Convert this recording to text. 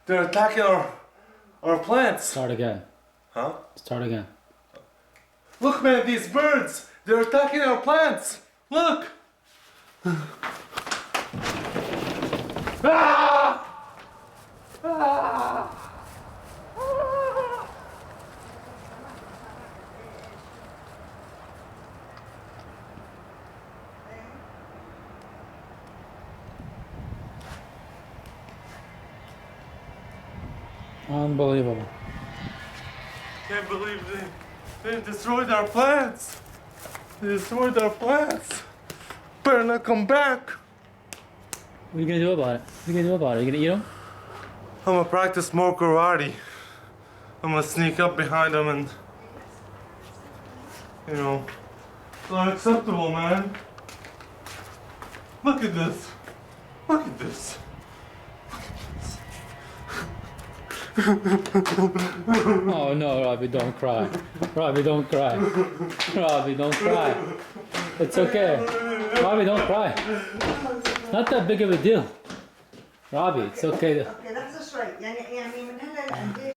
They're attacking our plants. Start again. Huh? Start again. Look, man, these birds. They're attacking our plants. Look. Ah! Ah! Unbelievable. Can't believe they destroyed our plants. They destroyed our plants. Better not come back. What are you gonna do about it? What are you gonna do about it? Are you gonna eat them? I'm gonna practice more karate. I'm gonna sneak up behind them and, you know, it's unacceptable, man. Look at this. Look at this. Oh no, Robbie, don't cry. Robbie, don't cry. Robbie, don't cry. It's okay. Robbie, don't cry. It's not that big of a deal. Robbie, it's okay. اوكي لحظة شوي يعني من هلا